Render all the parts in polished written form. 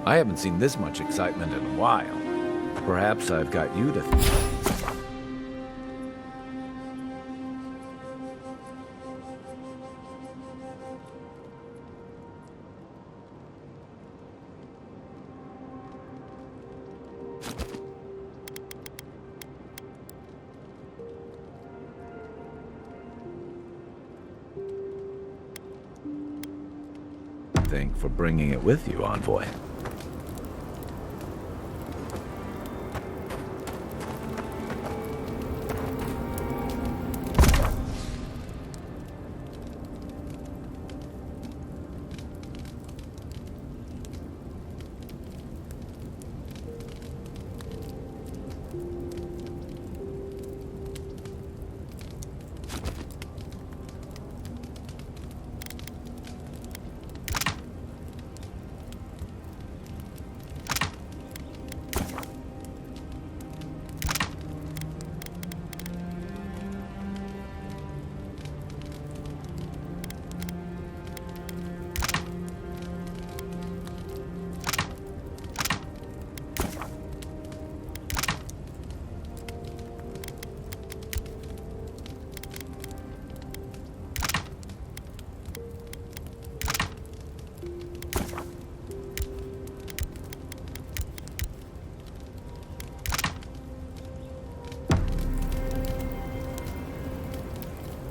I haven't seen this much excitement in a while. Perhaps I've got you to thank. For bringing it with you, envoy.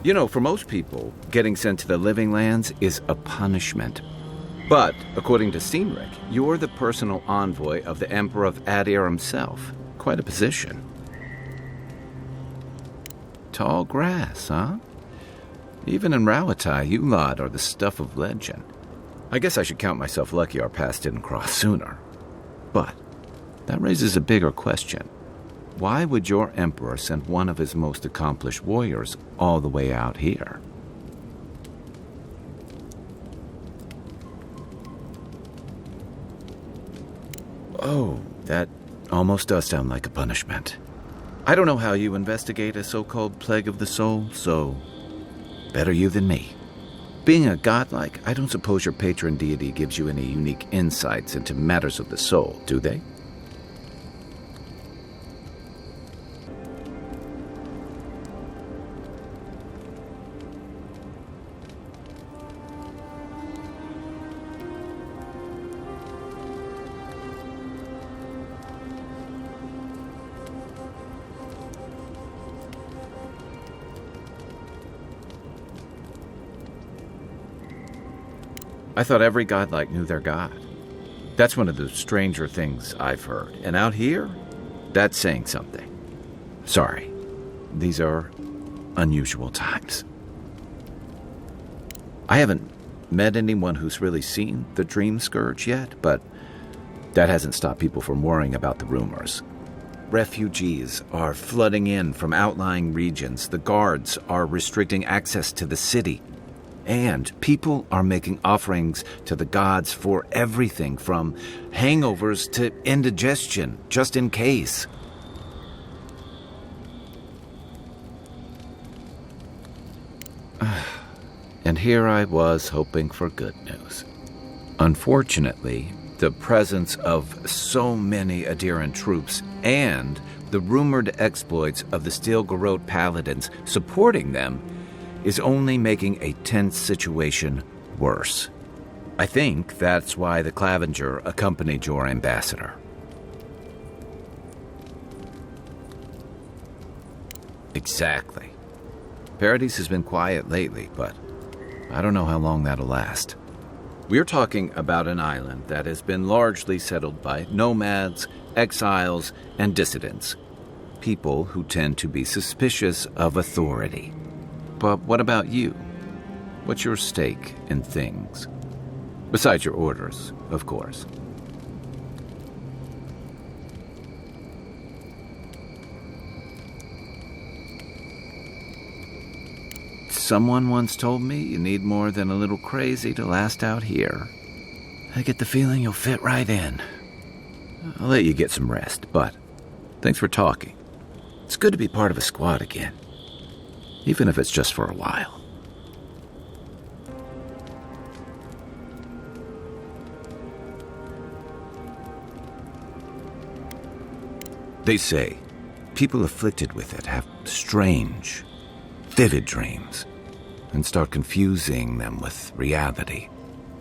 You know, for most people, getting sent to the Living Lands is a punishment. But, according to Steenrick, you're the personal envoy of the Emperor of Adir himself. Quite a position. Tall grass, huh? Even in Rauatai, you lot are the stuff of legend. I guess I should count myself lucky our paths didn't cross sooner. But that raises a bigger question. Why would your emperor send one of his most accomplished warriors all the way out here? Oh, that almost does sound like a punishment. I don't know how you investigate a so-called plague of the soul, so better you than me. Being a godlike, I don't suppose your patron deity gives you any unique insights into matters of the soul, do they? I thought every godlike knew their god. That's one of the stranger things I've heard. And out here, that's saying something. Sorry, these are unusual times. I haven't met anyone who's really seen the Dream Scourge yet, but that hasn't stopped people from worrying about the rumors. Refugees are flooding in from outlying regions. The guards are restricting access to the city. And people are making offerings to the gods for everything from hangovers to indigestion, just in case. And here I was hoping for good news. Unfortunately, the presence of so many Adiran troops and the rumored exploits of the Steel Garrote paladins supporting them is only making a tense situation worse. I think that's why the Clavenger accompanied your ambassador. Exactly. Paradise has been quiet lately, but I don't know how long that'll last. We're talking about an island that has been largely settled by nomads, exiles, and dissidents. People who tend to be suspicious of authority. But what about you? What's your stake in things? Besides your orders, of course. Someone once told me you need more than a little crazy to last out here. I get the feeling you'll fit right in. I'll let you get some rest, but thanks for talking. It's good to be part of a squad again. Even if it's just for a while. They say people afflicted with it have strange, vivid dreams and start confusing them with reality.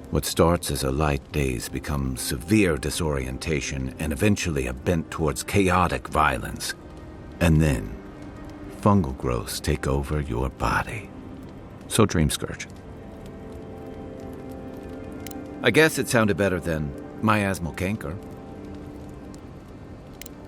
What starts as a light daze becomes severe disorientation and eventually a bent towards chaotic violence. And then, fungal growths take over your body. So Dream Scourge. I guess it sounded better than miasmal canker.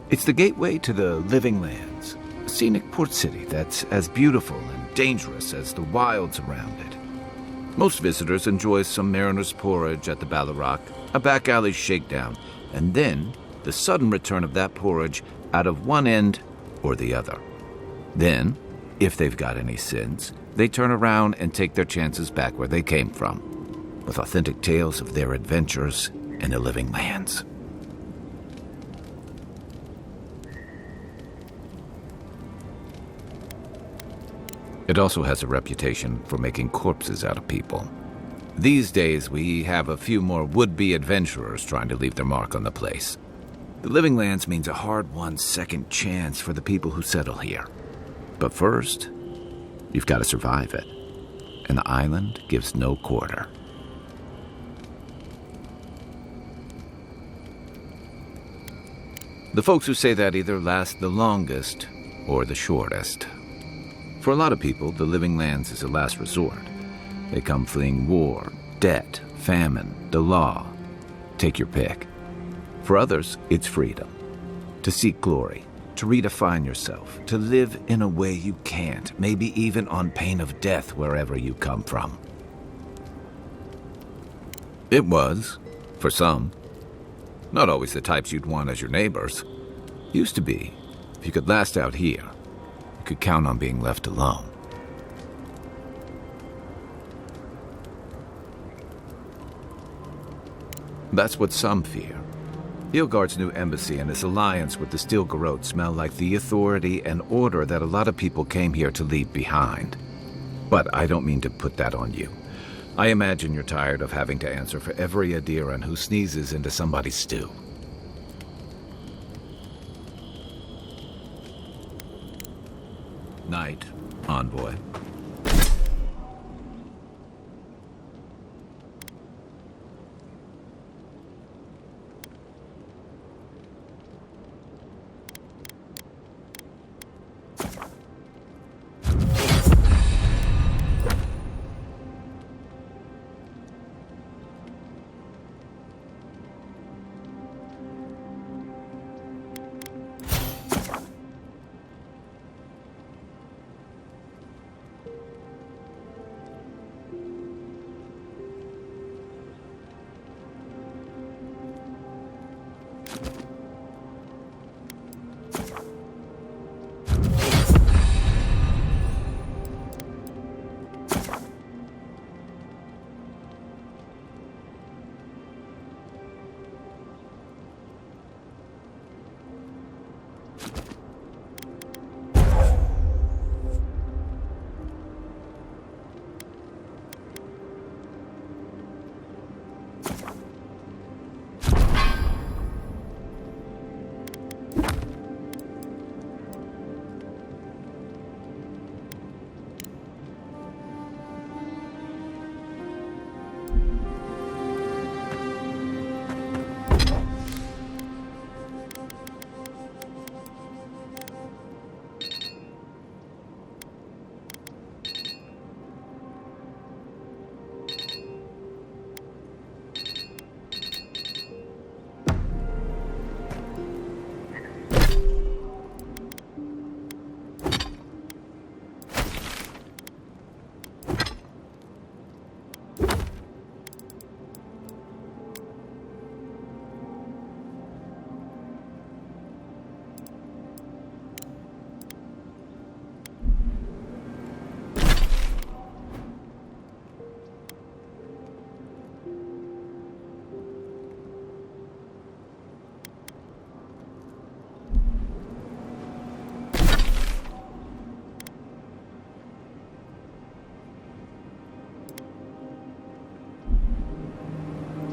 It's the gateway to the living lands, a scenic port city that's as beautiful and dangerous as the wilds around it. Most visitors enjoy some mariner's porridge at the Ballarock, a back alley shakedown, and then the sudden return of that porridge out of one end or the other. Then, if they've got any sense, they turn around and take their chances back where they came from, with authentic tales of their adventures in the living lands. It also has a reputation for making corpses out of people. These days, we have a few more would-be adventurers trying to leave their mark on the place. The living lands means a hard-won second chance for the people who settle here. But first, you've got to survive it. And the island gives no quarter. The folks who say that either last the longest or the shortest. For a lot of people, the living lands is a last resort. They come fleeing war, debt, famine, the law. Take your pick. For others, it's freedom. To seek glory, to redefine yourself, to live in a way you can't, maybe even on pain of death wherever you come from. It was, for some. Not always the types you'd want as your neighbors. Used to be. If you could last out here, you could count on being left alone. That's what some fear. Ilgard's new embassy and his alliance with the Steel Garrote smell like the authority and order that a lot of people came here to leave behind. But I don't mean to put that on you. I imagine you're tired of having to answer for every Adiran who sneezes into somebody's stew. Night, envoy.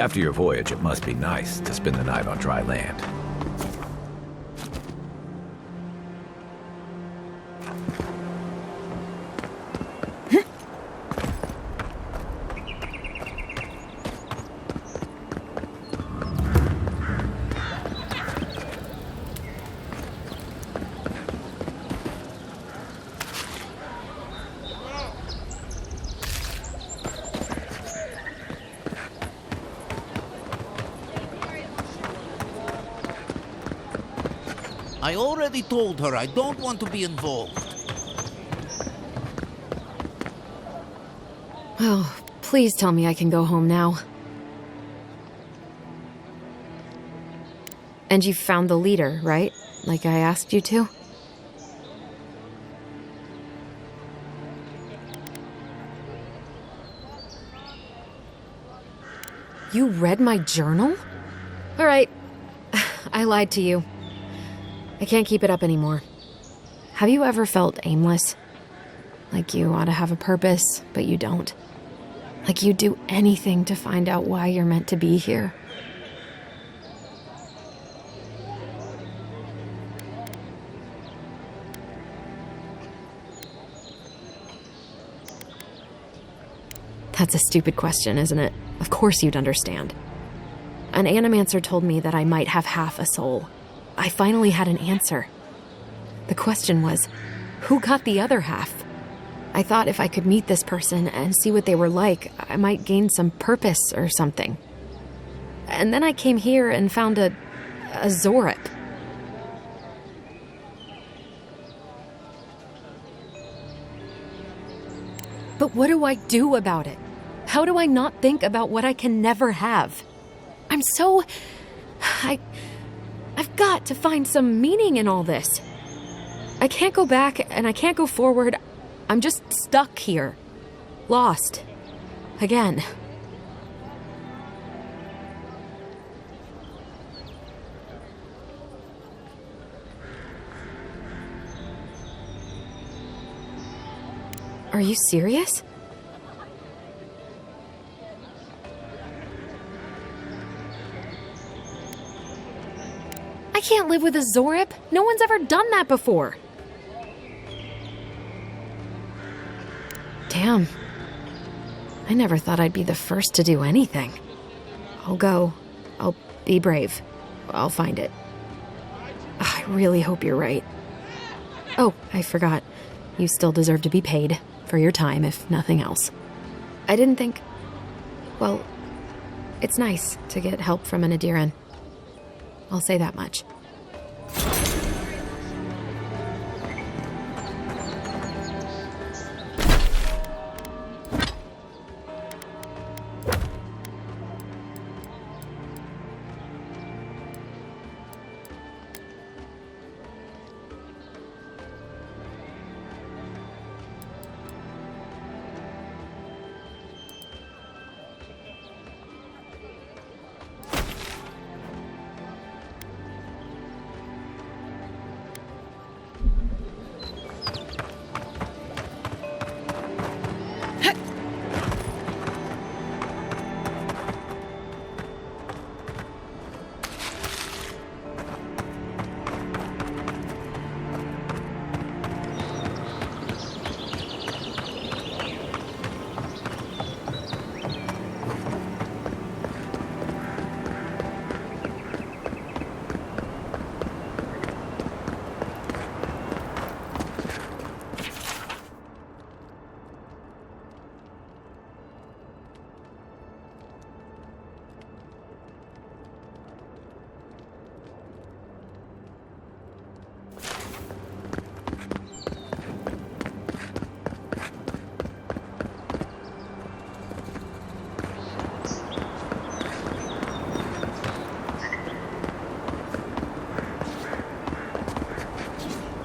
After your voyage, it must be nice to spend the night on dry land. I already told her I don't want to be involved. Oh, please tell me I can go home now. And you found the leader, right? Like I asked you to? You read my journal? All right. I lied to you. I can't keep it up anymore. Have you ever felt aimless? Like you ought to have a purpose, but you don't? Like you'd do anything to find out why you're meant to be here? That's a stupid question, isn't it? Of course you'd understand. An animancer told me that I might have half a soul. I finally had an answer. The question was, who got the other half? I thought if I could meet this person and see what they were like, I might gain some purpose or something. And then I came here and found a Zorip. But what do I do about it? How do I not think about what I can never have? I've got to find some meaning in all this. I can't go back and I can't go forward. I'm just stuck here. Lost. Again. Are you serious? I can't live with a Zorip. No one's ever done that before. Damn. I never thought I'd be the first to do anything. I'll go. I'll be brave. I'll find it. I really hope you're right. Oh, I forgot. You still deserve to be paid for your time, if nothing else. I didn't think... Well, it's nice to get help from an Adiran. I'll say that much.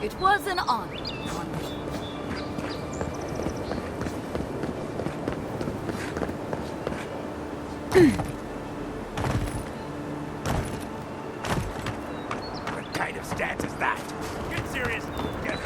It was an honor. What kind of stance is that? Get serious. Get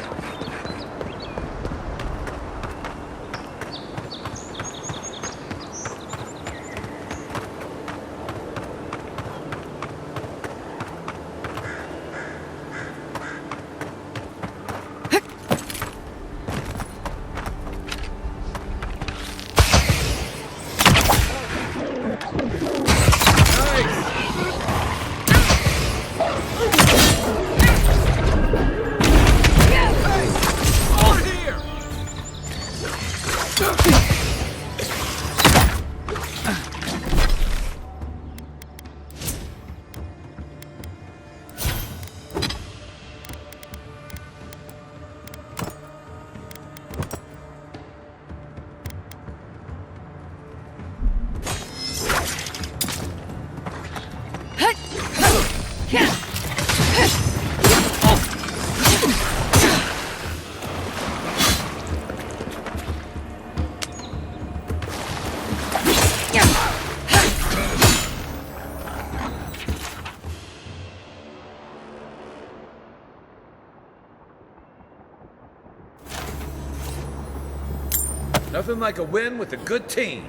Nothing like a win with a good team.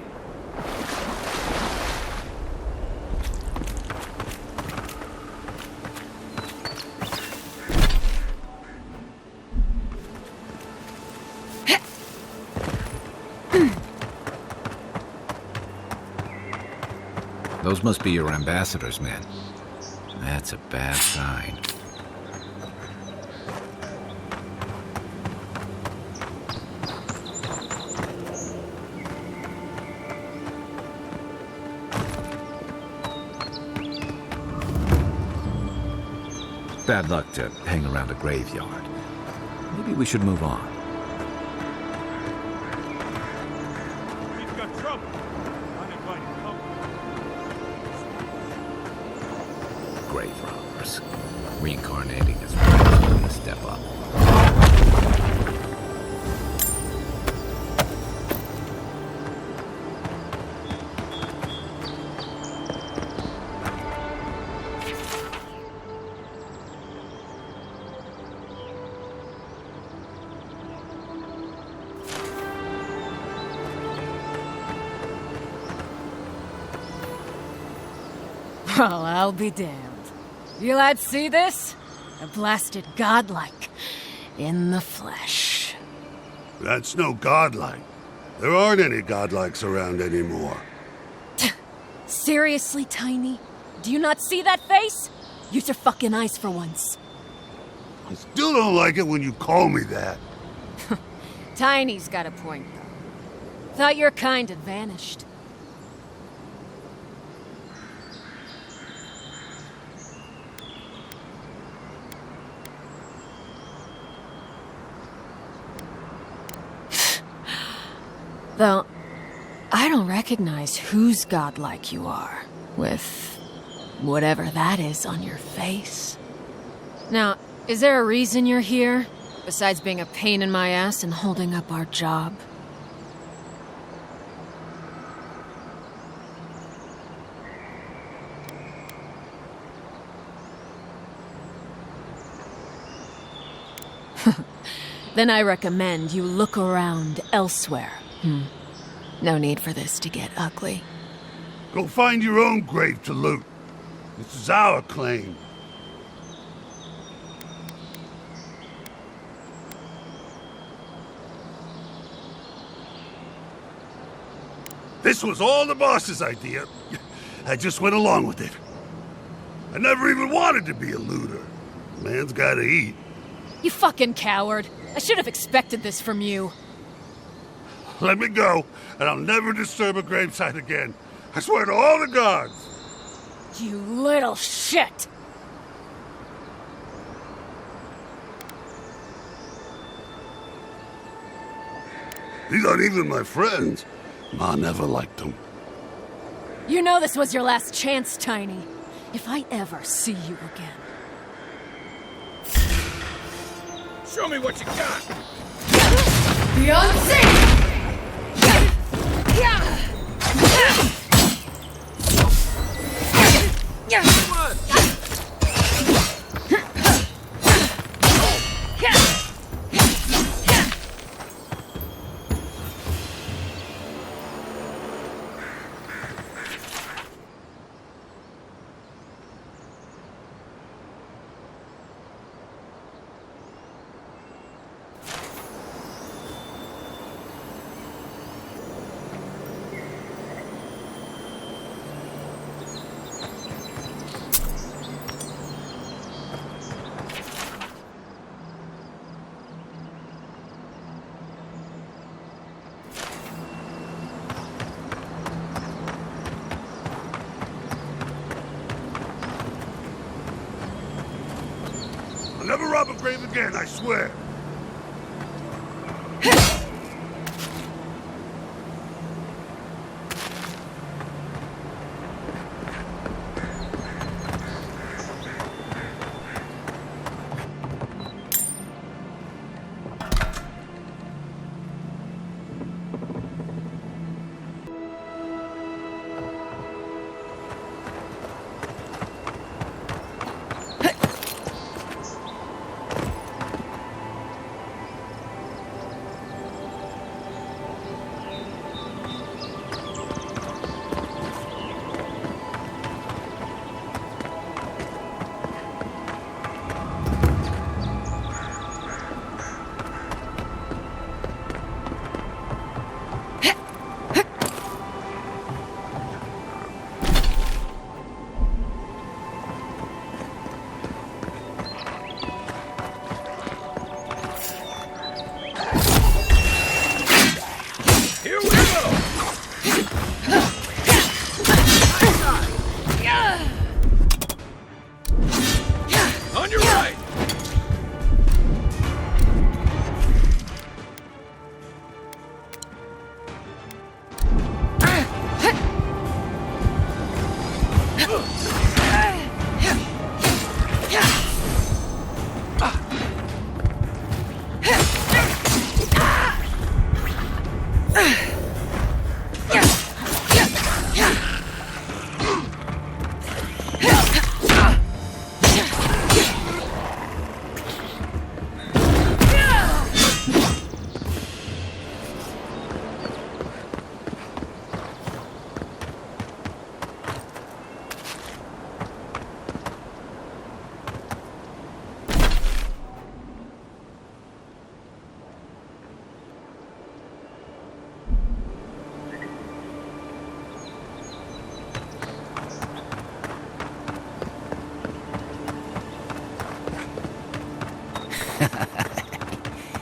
Those must be your ambassadors, men. That's a bad sign. Bad luck to hang around a graveyard. Maybe we should move on. He's got trouble. Uninvited company. Grave robbers. Reincarnating is really a step up. Well, I'll be damned. You lads see this? A blasted godlike in the flesh. That's no godlike. There aren't any godlikes around anymore. Seriously, Tiny? Do you not see that face? Use your fucking eyes for once. I still don't like it when you call me that. Tiny's got a point, though. Thought your kind had vanished. Though, I don't recognize whose godlike you are, with whatever that is on your face. Now, is there a reason you're here, besides being a pain in my ass and holding up our job? Then I recommend you look around elsewhere. No need for this to get ugly. Go find your own grave to loot. This is our claim. This was all the boss's idea. I just went along with it. I never even wanted to be a looter. Man's gotta eat. You fucking coward. I should have expected this from you. Let me go, and I'll never disturb a gravesite again. I swear to all the gods. You little shit! These aren't even my friends. Ma never liked them. You know this was your last chance, Tiny. If I ever see you again. Show me what you got! Beyonce! I'll never rob a grave again, I swear.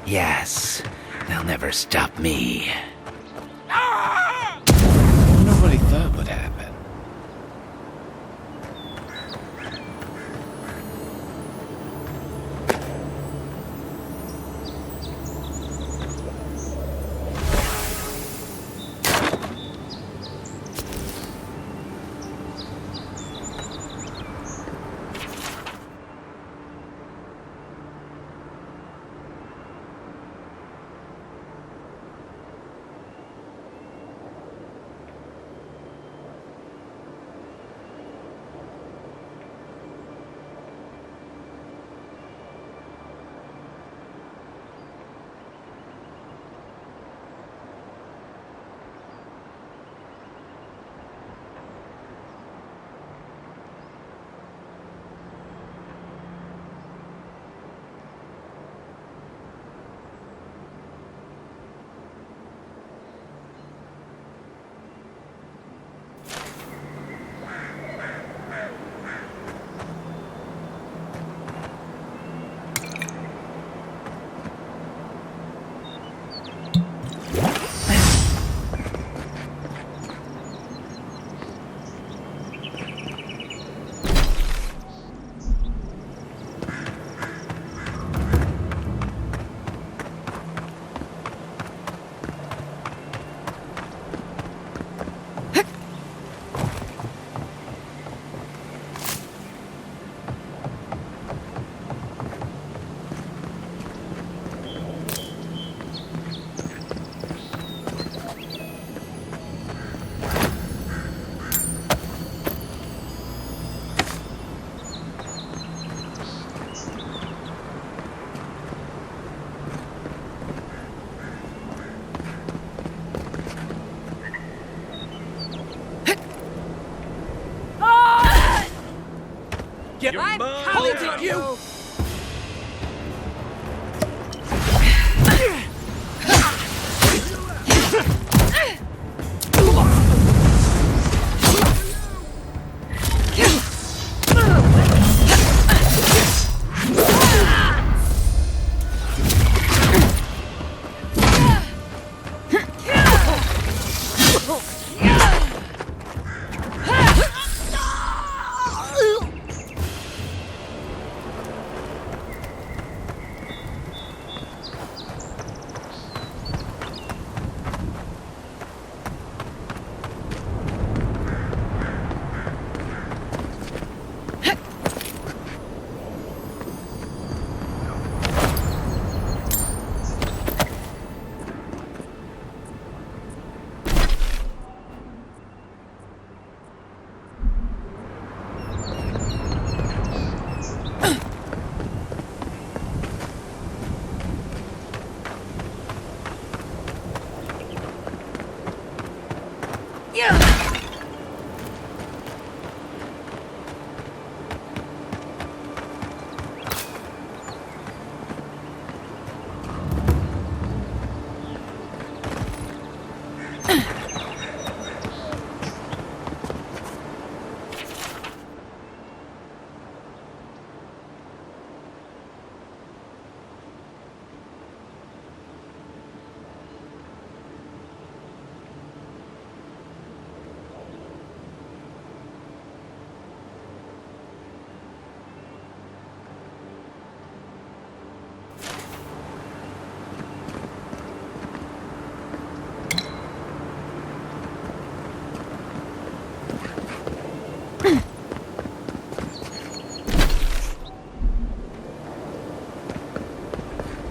Yes, they'll never stop me. Nobody thought would happen. I'm holding you!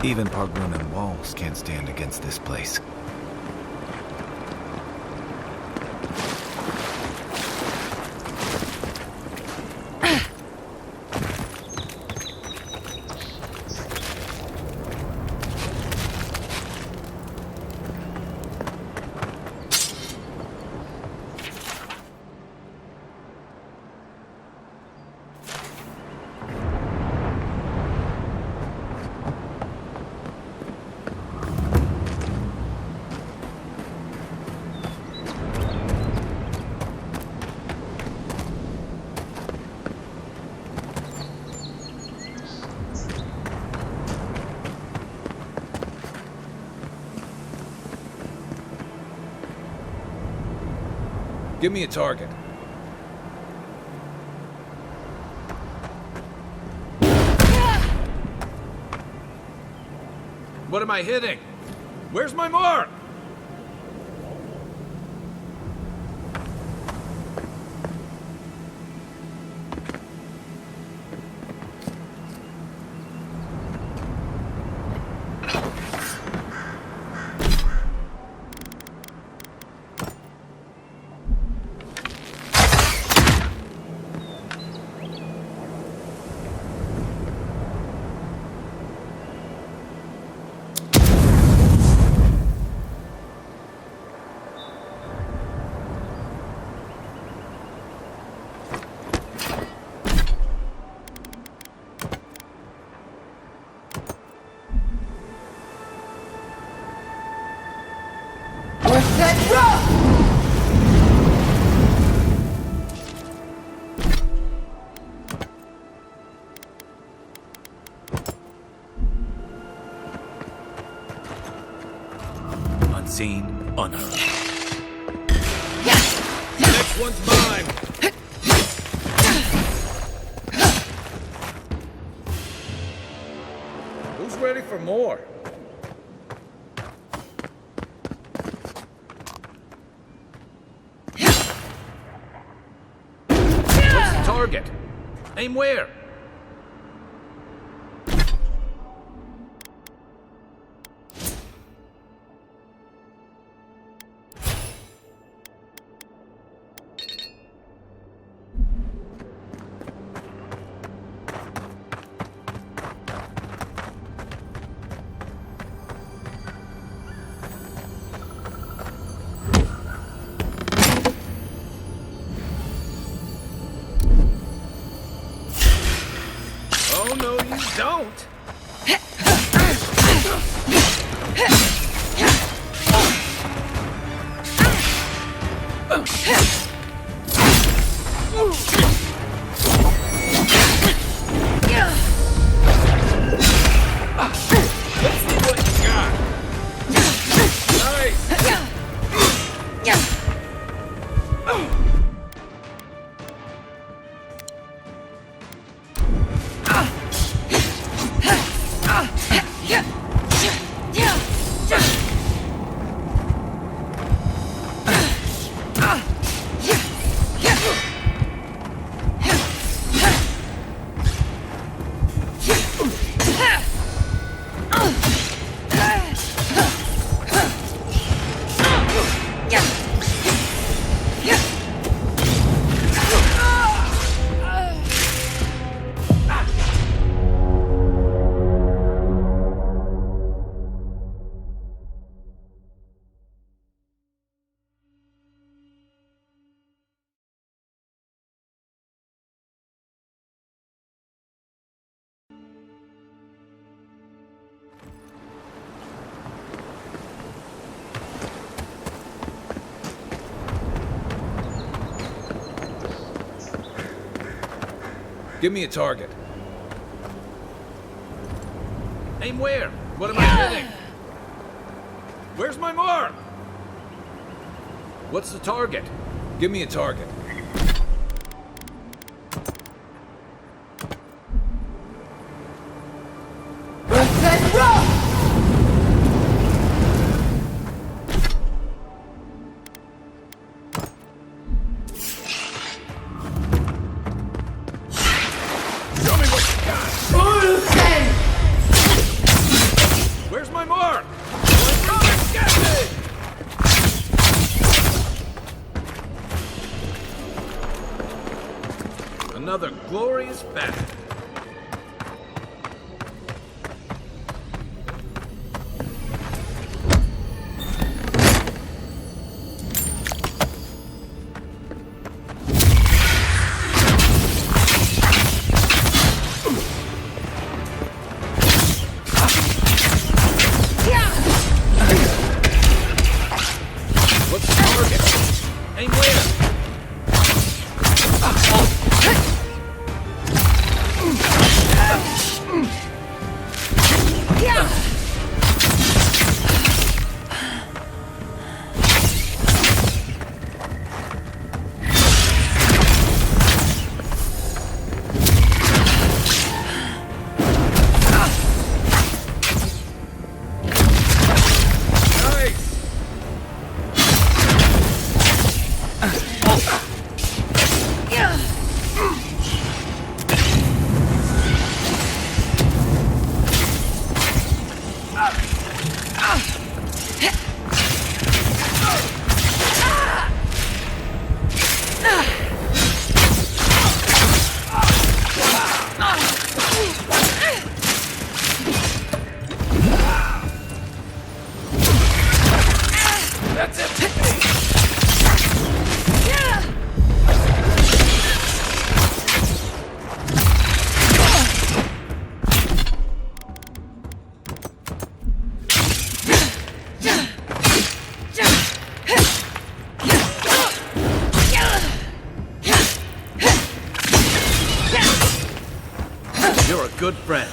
Even Pargrunan walls can't stand against this place. Give me a target. What am I hitting? Where's my mark? Unseen, unheard. Next one's mine! Who's ready for more? What's the target? Aim where? Oh, no, you don't! Let's see what you got! Nice! Give me a target. Aim where? What am I hitting? Where's my mark? What's the target? Give me a target. Show me what you got. Another glorious battle. What's the target? Aim where? You're a good friend.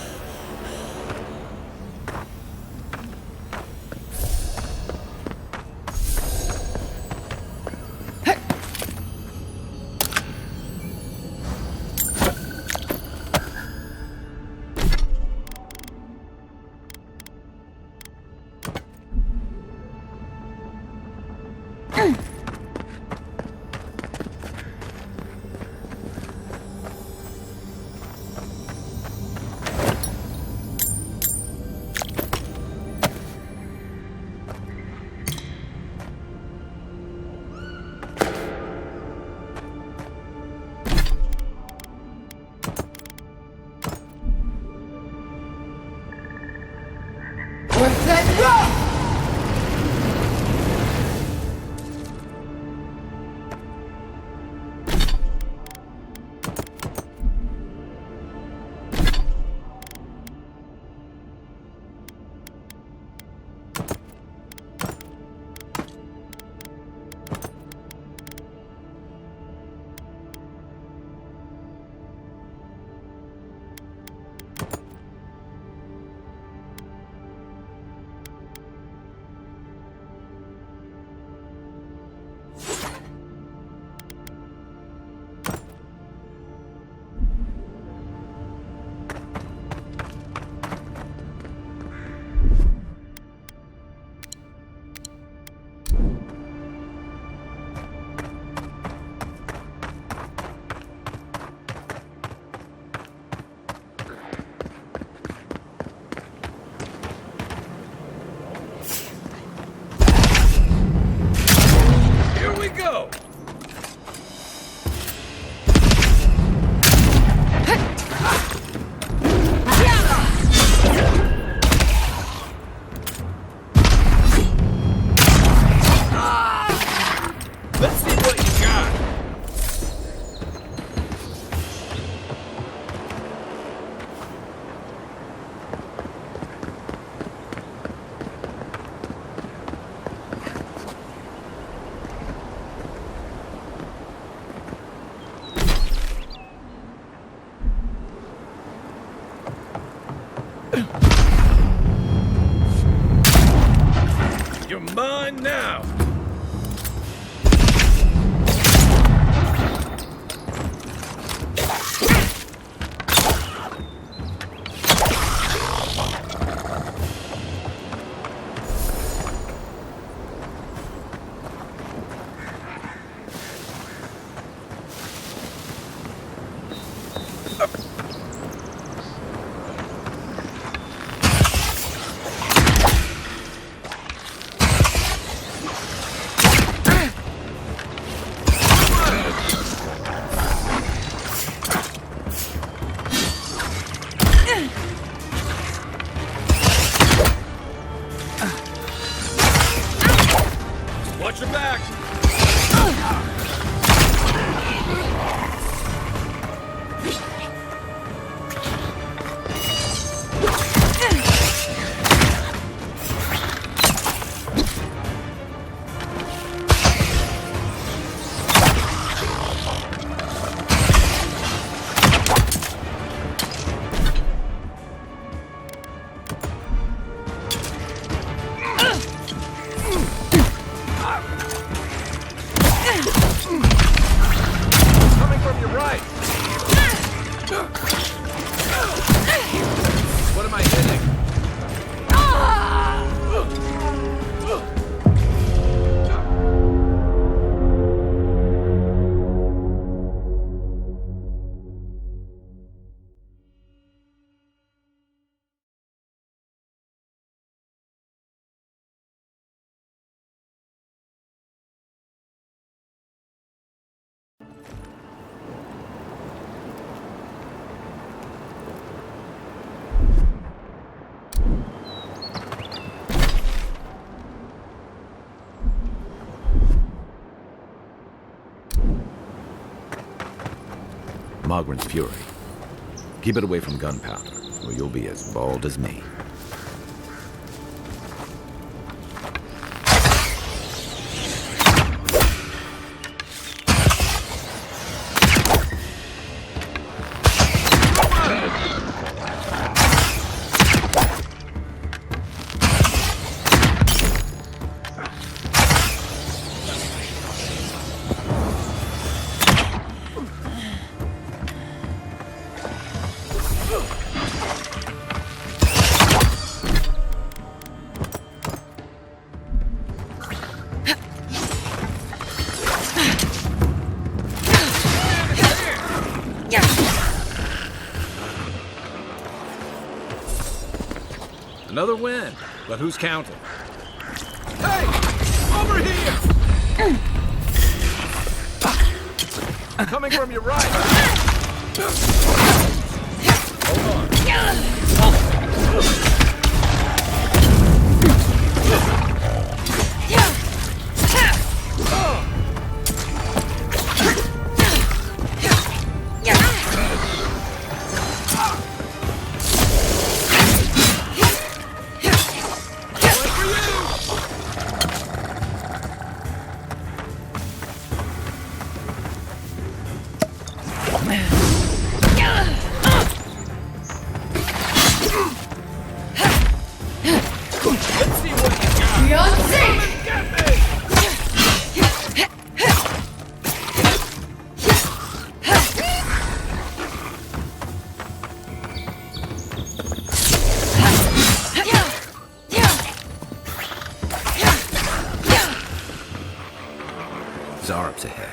You're mine now! Mogren's fury. Keep it away from gunpowder, or you'll be as bald as me. Another win, but who's counting? Hey! Over here! Coming from your right! Hold on. Zarp's ahead.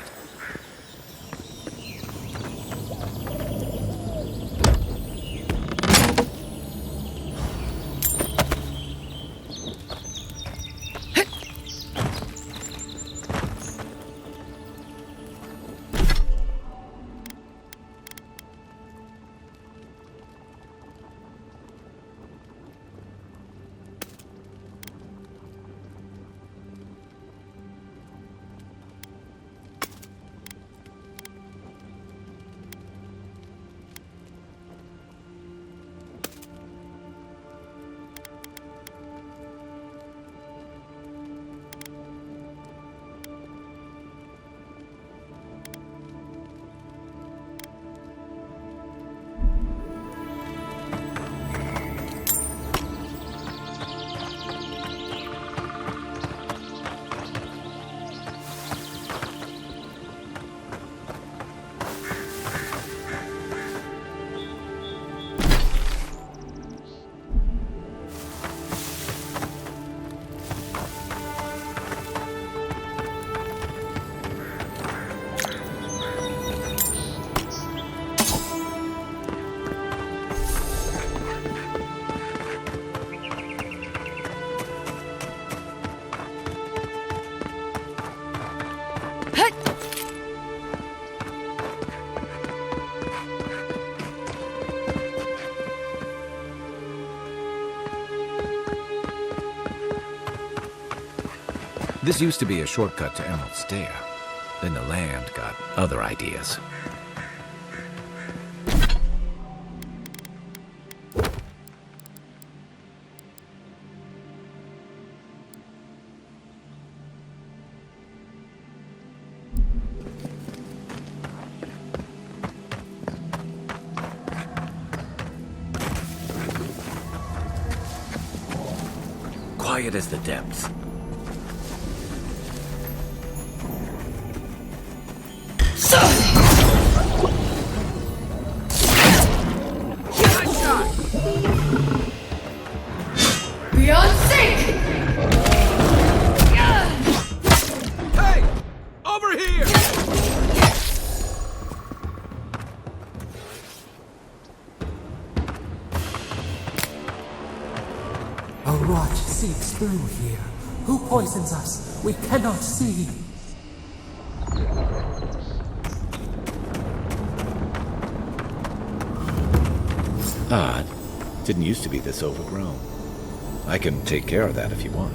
This used to be a shortcut to Emerald Stair. Then the land got other ideas. quiet as the depths. Beyond sync! Hey! Over here! A rot seeps through here. Who poisons us? We cannot see. Odd. Didn't used to be this overgrown. I can take care of that if you want.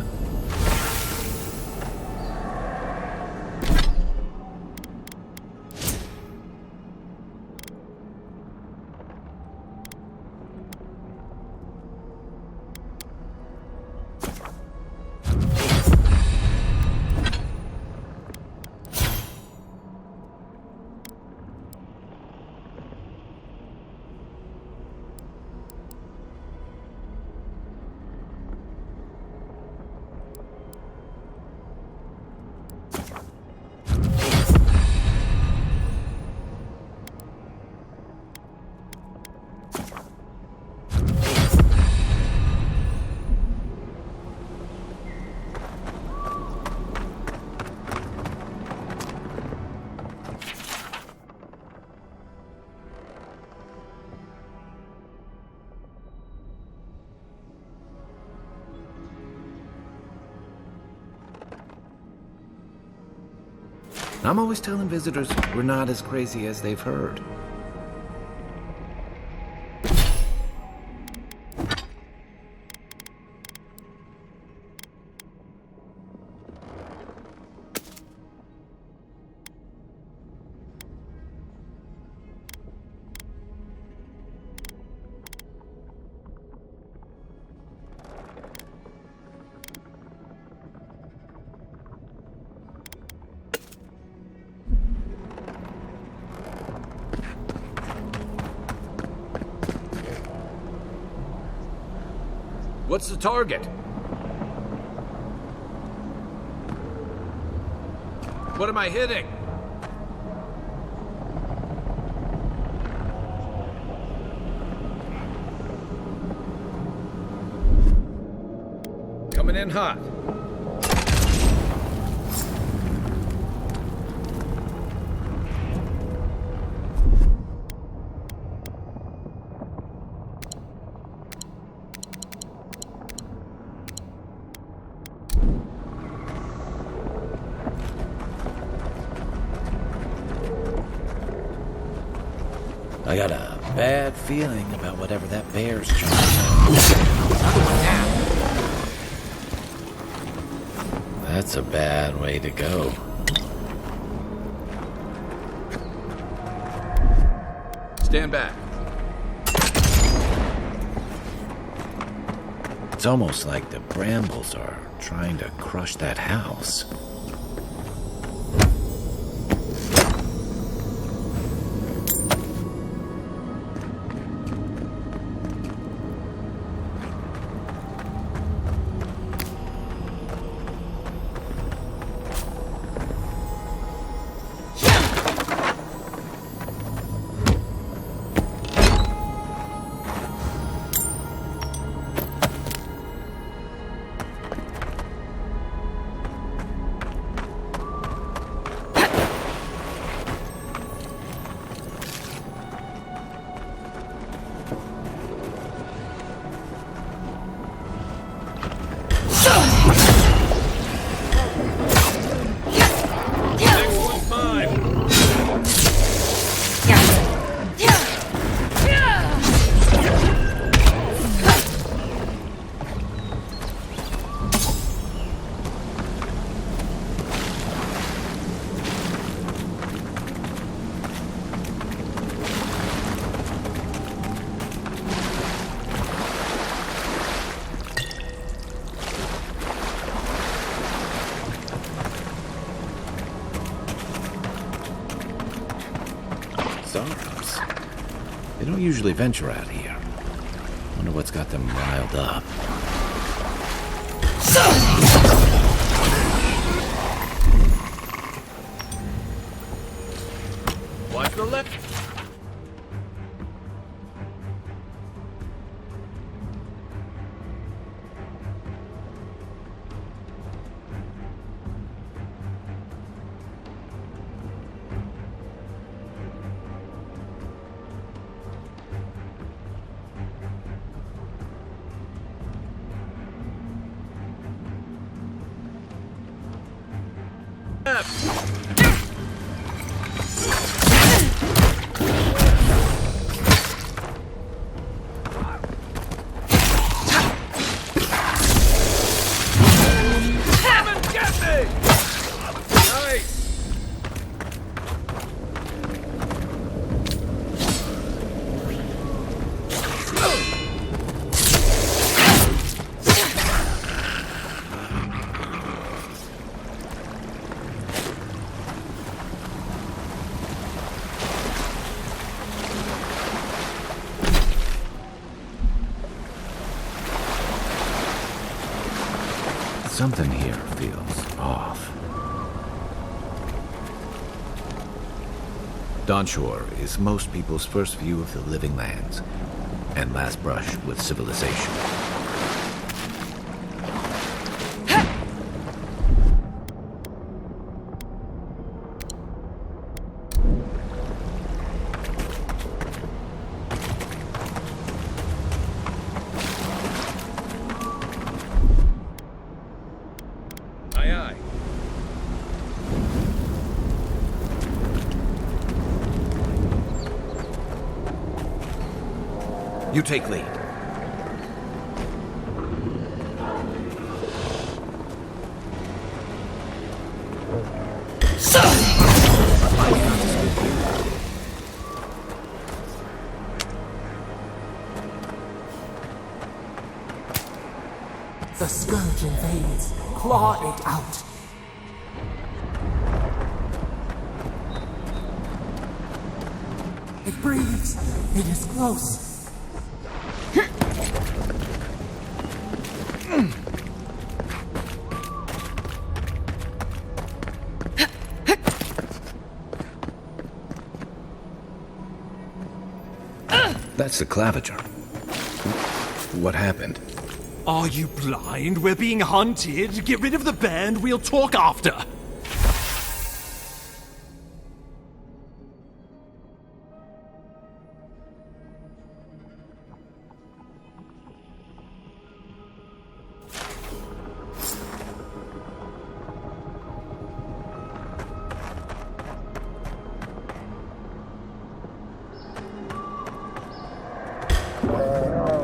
I'm always telling visitors we're not as crazy as they've heard. What's the target? What am I hitting? Coming in hot. I got a bad feeling about whatever that bear's trying to do. That's a bad way to go. Stand back. It's almost like the brambles are trying to crush that house. Stars. They don't usually venture out here. Wonder what's got them riled up. Watch the left. Something here feels off. Dawnshore is most people's first view of the living lands and last brush with civilization. You take lead. The scourge invades. Claw it out. It breathes. It is close. That's the claviger. What happened? Are you blind? We're being hunted. Get rid of the band. We'll talk after.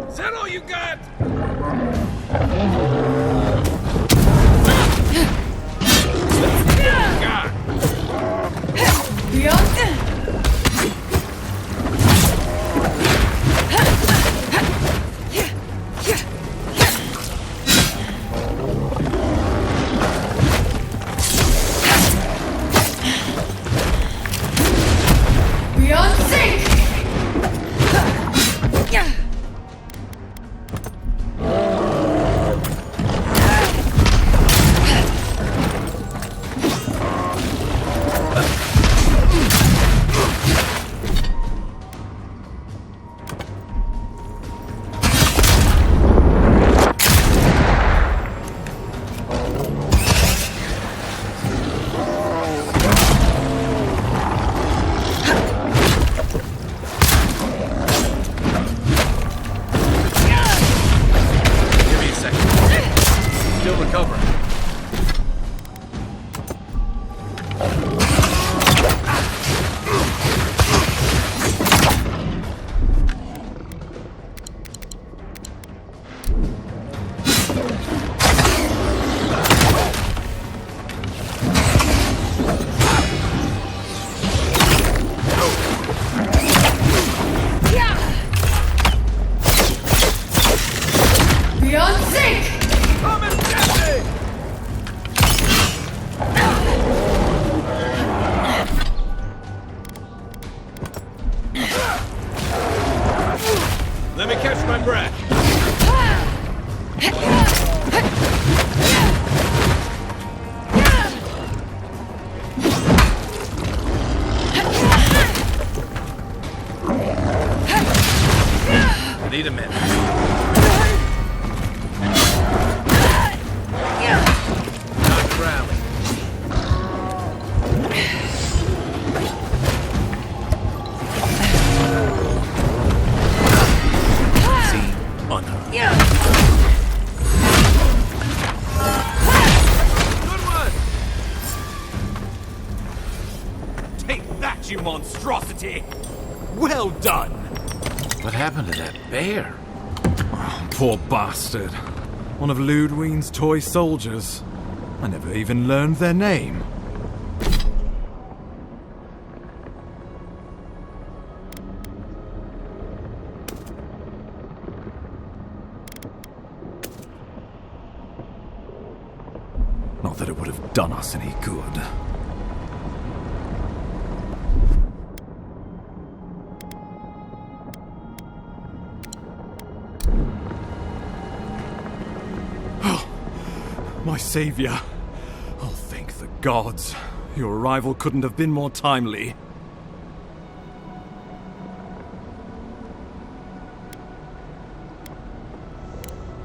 Is that all you got? Let me catch my breath. Need a minute. Not rally. See, honor. Good one! Take that, you monstrosity! Well done! What happened to that bear? Poor bastard. One of Ludwine's toy soldiers. I never even learned their name. Not that it would have done us any good. My savior. Oh, thank the gods. Your arrival couldn't have been more timely.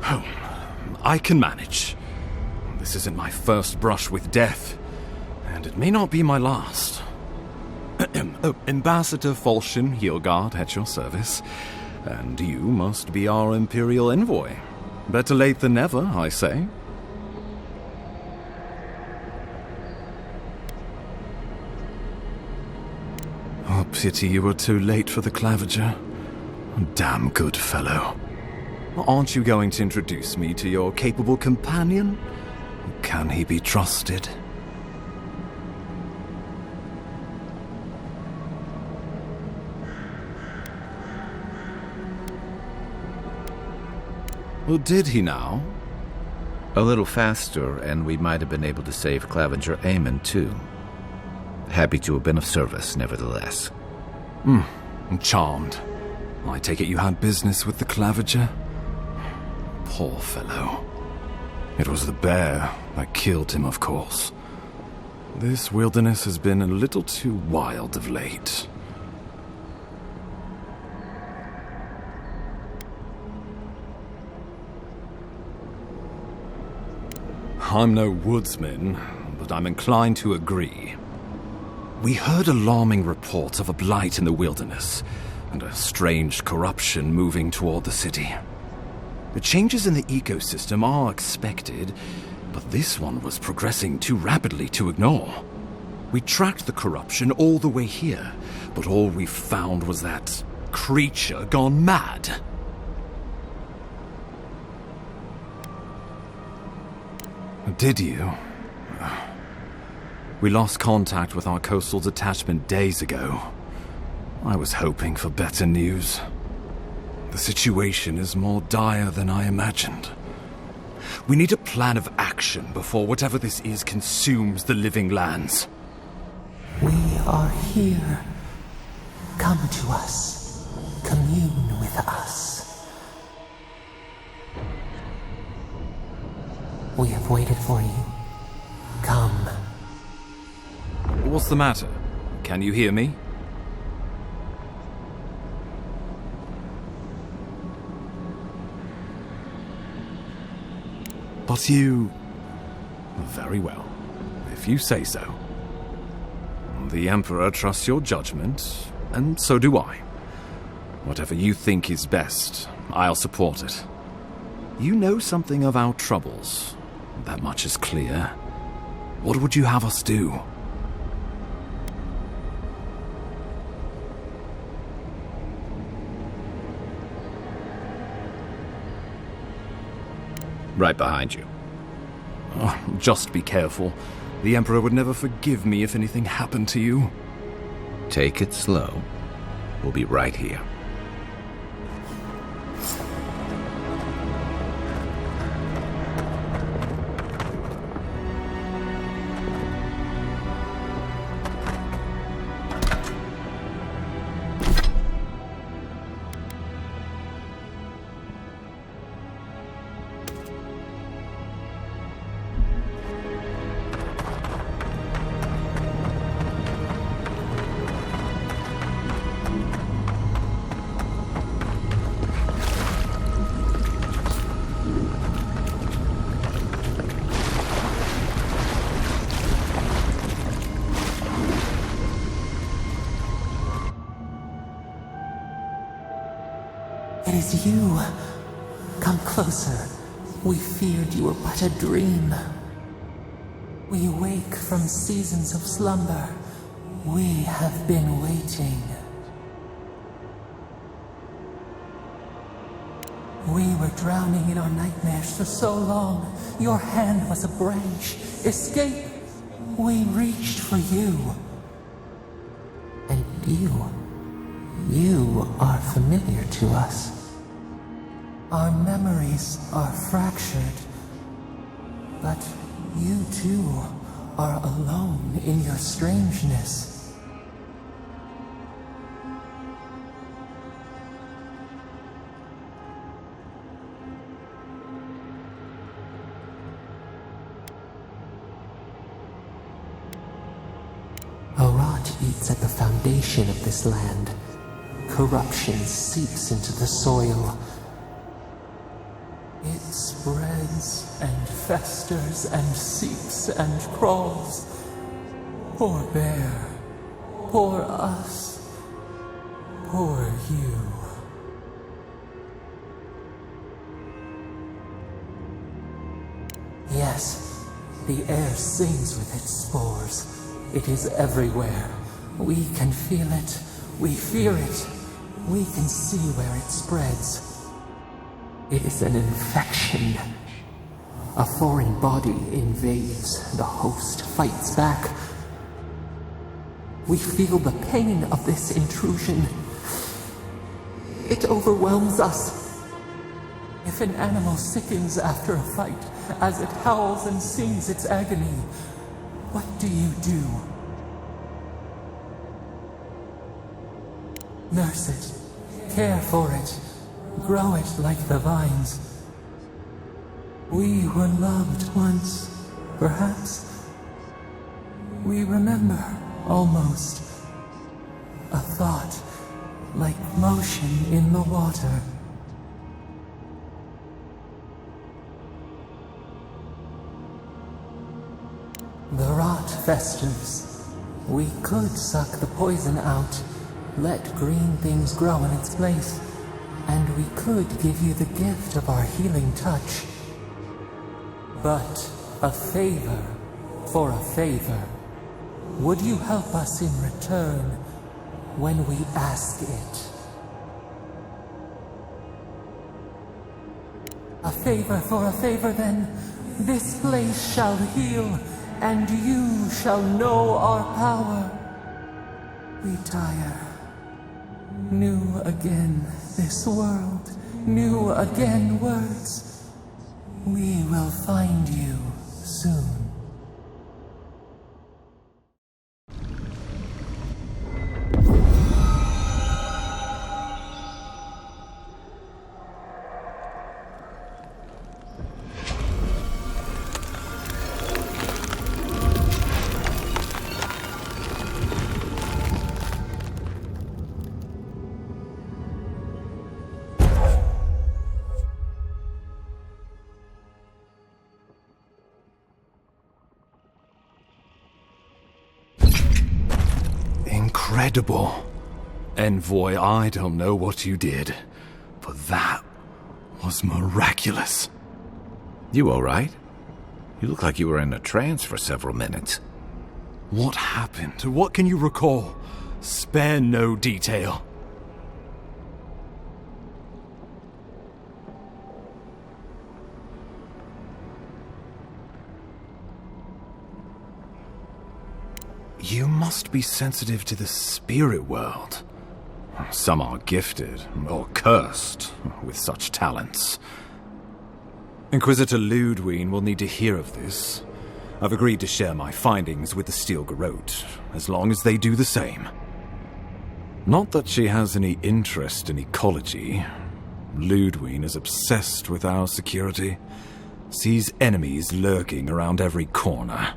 Oh, I can manage. This isn't my first brush with death, and it may not be my last. Oh, Ambassador Falchion Heelguard at your service, and you must be our Imperial envoy. Better late than never, I say. Oh, pity you were too late for the claviger. Damn good fellow. Aren't you going to introduce me to your capable companion? Can he be trusted? Well, did he now? A little faster, and we might have been able to save Claviger Aemon, too. Happy to have been of service, nevertheless. I'm charmed. I take it you had business with the claviger? Poor fellow. It was the bear that killed him, of course. This wilderness has been a little too wild of late. I'm no woodsman, but I'm inclined to agree. We heard alarming reports of a blight in the wilderness, and a strange corruption moving toward the city. The changes in the ecosystem are expected, but this one was progressing too rapidly to ignore. We tracked the corruption all the way here, but all we found was that creature gone mad. Did you? We lost contact with our coastal detachment days ago. I was hoping for better news. The situation is more dire than I imagined. We need a plan of action before whatever this is consumes the living lands. We are here. Come to us. Commune with us. We have waited for you. Come. What's the matter? Can you hear me? But you... Very well, if you say so. The Emperor trusts your judgment, and so do I. Whatever you think is best, I'll support it. You know something of our troubles. That much is clear. What would you have us do? Right behind you. Oh, just be careful. The Emperor would never forgive me if anything happened to you. Take it slow. We'll be right here. It is you. Come closer. We feared you were but a dream. We wake from seasons of slumber. We have been waiting. We were drowning in our nightmares for so long. Your hand was a branch. Escape! We reached for you. And you are familiar to us. Our memories are fractured. But you too are alone in your strangeness. A rot eats at the foundation of this land. Corruption seeps into the soil. It spreads and festers and seeps and crawls. Poor bear. Poor us. Poor you. Yes, the air sings with its spores. It is everywhere. We can feel it. We fear it. We can see where it spreads. It is an infection. A foreign body invades. The host fights back. We feel the pain of this intrusion. It overwhelms us. If an animal sickens after a fight, as it howls and sings its agony, what do you do? Nurse it, care for it, grow it like the vines. We were loved once, perhaps. We remember, almost. A thought, like motion in the water. The rot festers. We could suck the poison out, let green things grow in its place, and we could give you the gift of our healing touch. But a favor for a favor. Would you help us in return when we ask it? A favor for a favor, then. This place shall heal, and you shall know our power. Retire. New again this world, new again words. We will find you soon. Incredible. Envoy, I don't know what you did, but that was miraculous. You all right? You look like you were in a trance for several minutes. What happened? What can you recall? Spare no detail. You must be sensitive to the spirit world. Some are gifted, or cursed, with such talents. Inquisitor Ludwig will need to hear of this. I've agreed to share my findings with the Steel Garrote, as long as they do the same. Not that she has any interest in ecology. Ludwig is obsessed with our security, sees enemies lurking around every corner.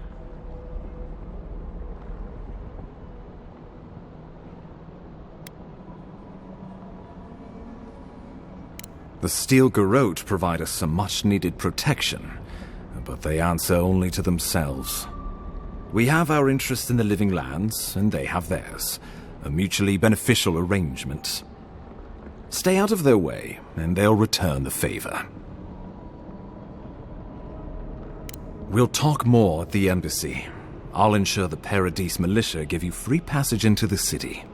The Steel Garrote provide us some much-needed protection, but they answer only to themselves. We have our interest in the living lands, and they have theirs. A mutually beneficial arrangement. Stay out of their way, and they'll return the favor. We'll talk more at the embassy. I'll ensure the Paradise militia give you free passage into the city.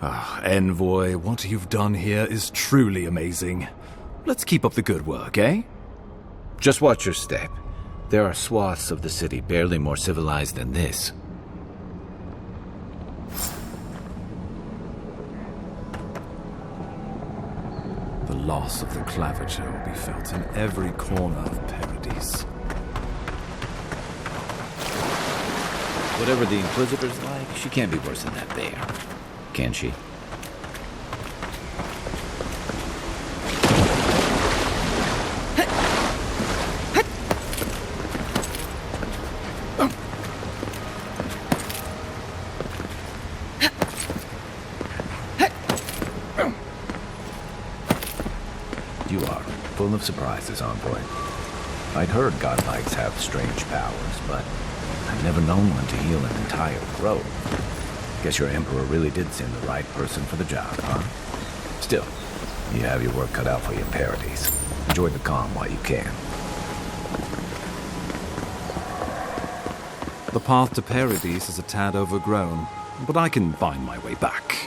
Ah, Envoy, what you've done here is truly amazing. Let's keep up the good work, eh? Just watch your step. There are swaths of the city barely more civilized than this. The loss of the claviger will be felt in every corner of Paradise. Whatever the Inquisitor's like, she can't be worse than that bear. Can she? You are full of surprises, Envoy. I'd heard godlikes have strange powers, but I've never known one to heal an entire grove. Guess your Emperor really did send the right person for the job, huh? Still, you have your work cut out for you in Paradise. Enjoy the calm while you can. The path to Paradise is a tad overgrown, but I can find my way back.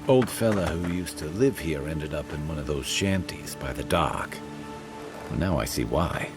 Old fella who used to live here ended up in one of those shanties by the dock. Well, now I see why.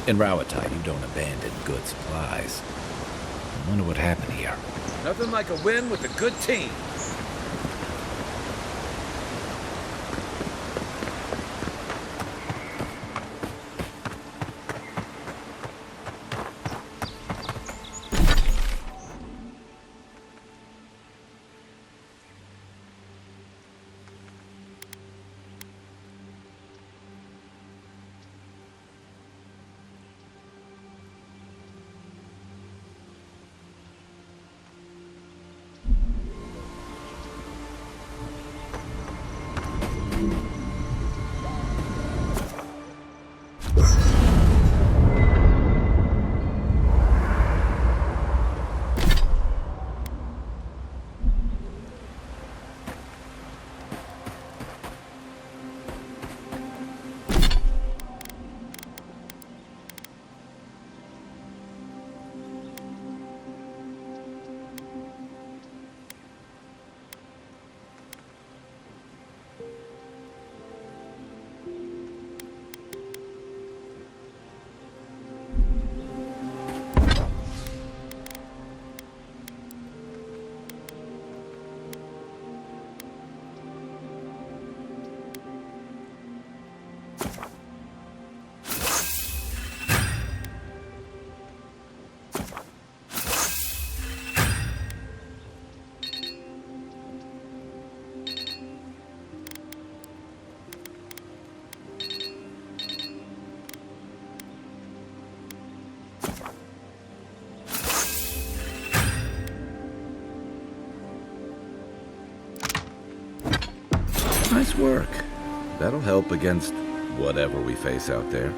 In Rawatai, you don't abandon good supplies. I wonder what happened here. Nothing like a win with a good team. Nice work. That'll help against whatever we face out there.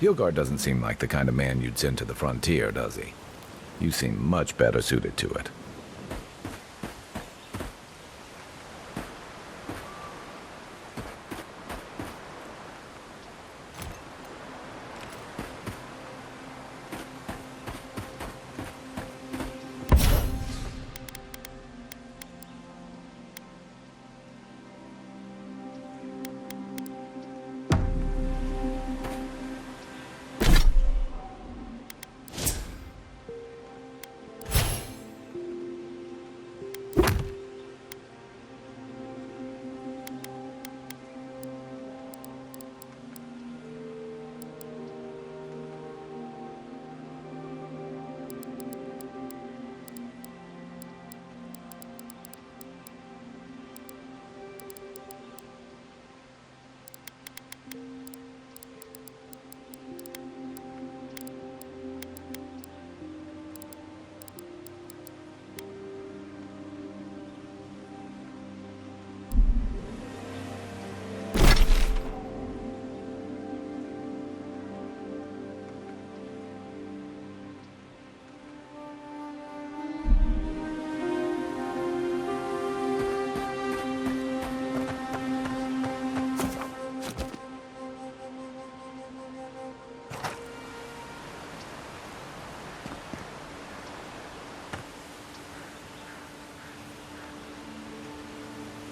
Hilgard doesn't seem like the kind of man you'd send to the frontier, does he? You seem much better suited to it.